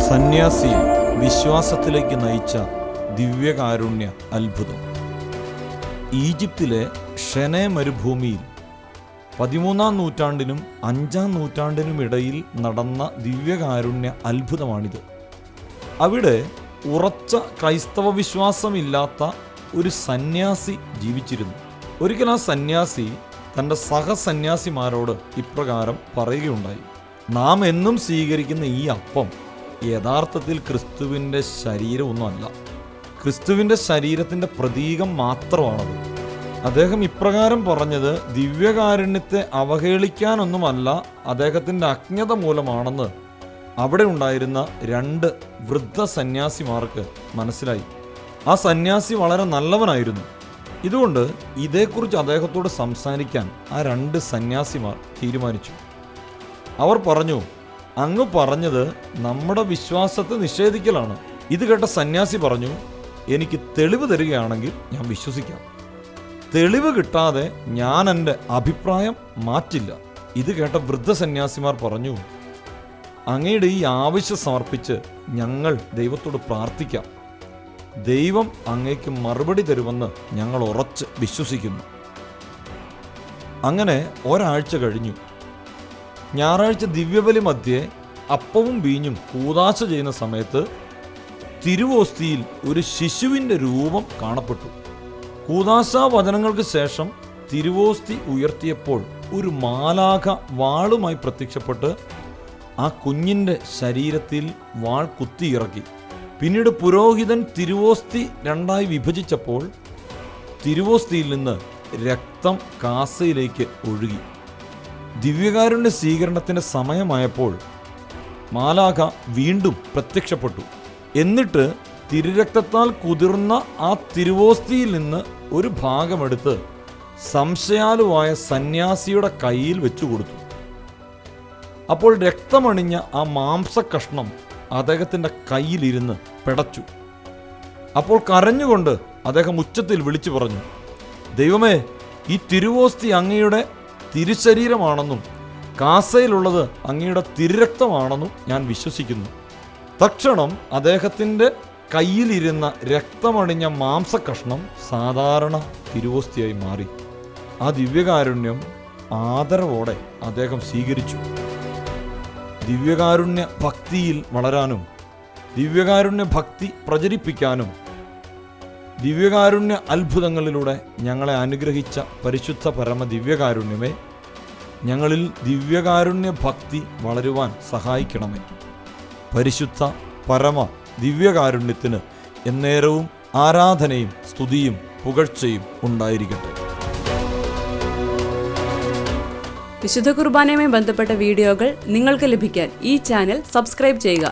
സന്യാസിയെ വിശ്വാസത്തിലേക്ക് നയിച്ച ദിവ്യകാരുണ്യ അത്ഭുതം. ഈജിപ്തിലെ ഷെനെ മരുഭൂമിയിൽ 13-ാം നൂറ്റാണ്ടിനും 5-ാം നൂറ്റാണ്ടിനും ഇടയിൽ നടന്ന ദിവ്യകാരുണ്യ അത്ഭുതമാണിത്. അവിടെ ഉറച്ച ക്രൈസ്തവ വിശ്വാസമില്ലാത്ത ഒരു സന്യാസി ജീവിച്ചിരുന്നു. ഒരിക്കൽ ആ സന്യാസി തൻ്റെ സഹസന്യാസിമാരോട് ഇപ്രകാരം പറയുകയുണ്ടായി: നാം എന്നും സ്വീകരിക്കുന്ന ഈ അപ്പം യഥാർത്ഥത്തിൽ ക്രിസ്തുവിൻ്റെ ശരീരമൊന്നുമല്ല, ക്രിസ്തുവിൻ്റെ ശരീരത്തിൻ്റെ പ്രതീകം മാത്രമാണത്. അദ്ദേഹം ഇപ്രകാരം പറഞ്ഞത് ദിവ്യകാരുണ്യത്തെ അവഹേളിക്കാനൊന്നുമല്ല, അദ്ദേഹത്തിൻ്റെ അജ്ഞത മൂലമാണെന്ന് അവിടെ ഉണ്ടായിരുന്ന 2 വൃദ്ധ സന്യാസിമാർക്ക് മനസ്സിലായി. ആ സന്യാസി വളരെ നല്ലവനായിരുന്നു. ഇതുകൊണ്ട് ഇതേക്കുറിച്ച് അദ്ദേഹത്തോട് സംസാരിക്കാൻ ആ 2 സന്യാസിമാർ തീരുമാനിച്ചു. അവർ പറഞ്ഞു: അങ്ങ് പറഞ്ഞത് നമ്മുടെ വിശ്വാസത്തെ നിഷേധിക്കലാണ്. ഇത് കേട്ട സന്യാസി പറഞ്ഞു: എനിക്ക് തെളിവ് തരികയാണെങ്കിൽ ഞാൻ വിശ്വസിക്കാം. തെളിവ് കിട്ടാതെ ഞാൻ എൻ്റെ അഭിപ്രായം മാറ്റില്ല. ഇത് കേട്ട വൃദ്ധ സന്യാസിമാർ പറഞ്ഞു: അങ്ങയുടെ ഈ ആവശ്യം സമർപ്പിച്ച് ഞങ്ങൾ ദൈവത്തോട് പ്രാർത്ഥിക്കാം. ദൈവം അങ്ങേക്ക് മറുപടി തരുമെന്ന് ഞങ്ങൾ ഉറച്ച് വിശ്വസിക്കുന്നു. അങ്ങനെ ഒരാഴ്ച കഴിഞ്ഞു. ഞായറാഴ്ച ദിവ്യബലി മധ്യേ അപ്പവും വീഞ്ഞും കൂദാശ ചെയ്യുന്ന സമയത്ത് തിരുവോസ്തിയിൽ ഒരു ശിശുവിൻ്റെ രൂപം കാണപ്പെട്ടു. കൂദാശ വചനങ്ങൾക്ക് ശേഷം തിരുവോസ്തി ഉയർത്തിയപ്പോൾ ഒരു മാലാഖ വാളുമായി പ്രത്യക്ഷപ്പെട്ട് ആ കുഞ്ഞിൻ്റെ ശരീരത്തിൽ വാൾ കുത്തിയിറക്കി. പിന്നീട് പുരോഹിതൻ തിരുവോസ്തി 2ആയി വിഭജിച്ചപ്പോൾ തിരുവോസ്തിയിൽ നിന്ന് രക്തം കാസയിലേക്ക് ഒഴുകി. ദിവ്യകാരുണ്യ സ്വീകരണത്തിൻ്റെ സമയമായപ്പോൾ മാലാഖ വീണ്ടും പ്രത്യക്ഷപ്പെട്ടു. എന്നിട്ട് തിരുരക്തത്താൽ കുതിർന്ന ആ തിരുവോസ്തിയിൽ നിന്ന് ഒരു ഭാഗമെടുത്ത് സംശയാലുവായ സന്യാസിയുടെ കയ്യിൽ വെച്ചു കൊടുത്തു. അപ്പോൾ രക്തമണിഞ്ഞ ആ മാംസകഷ്ണം അദ്ദേഹത്തിൻ്റെ കയ്യിലിരുന്ന് പിടച്ചു. അപ്പോൾ കരഞ്ഞുകൊണ്ട് അദ്ദേഹം ഉച്ചത്തിൽ വിളിച്ചു പറഞ്ഞു: ദൈവമേ, ഈ തിരുവോസ്തി അങ്ങയുടെ തിരുശരീരമാണെന്നും കാസയിലുള്ളത് അങ്ങയുടെ തിരുരക്തമാണെന്നും ഞാൻ വിശ്വസിക്കുന്നു. തക്ഷണം അദ്ദേഹത്തിൻ്റെ കയ്യിലിരുന്ന രക്തമണിഞ്ഞ മാംസകഷ്ണം സാധാരണ തിരുവോസ്തിയായി മാറി. ആ ദിവ്യകാരുണ്യം ആദരവോടെ അദ്ദേഹം സ്വീകരിച്ചു. ദിവ്യകാരുണ്യ ഭക്തിയിൽ വളരാനും ദിവ്യകാരുണ്യ ഭക്തി പ്രചരിപ്പിക്കാനും ദിവ്യകാരുണ്യ അത്ഭുതങ്ങളിലൂടെ ഞങ്ങളെ അനുഗ്രഹിച്ച പരിശുദ്ധ പരമ ദിവ്യകാരുണ്യമേ, ഞങ്ങളിൽ ദിവ്യകാരുണ്യ ഭക്തി വളരുവാൻ സഹായിക്കണമേ. പരിശുദ്ധ പരമ ദിവ്യകാരുണ്യത്തിന് എന്നേരവും ആരാധനയും സ്തുതിയും പുകഴ്ചയും ഉണ്ടായിരിക്കട്ടെ. വിശുദ്ധ കുർബാനയുമായി ബന്ധപ്പെട്ട വീഡിയോകൾ നിങ്ങൾക്ക് ലഭിക്കാൻ ഈ ചാനൽ സബ്സ്ക്രൈബ് ചെയ്യുക.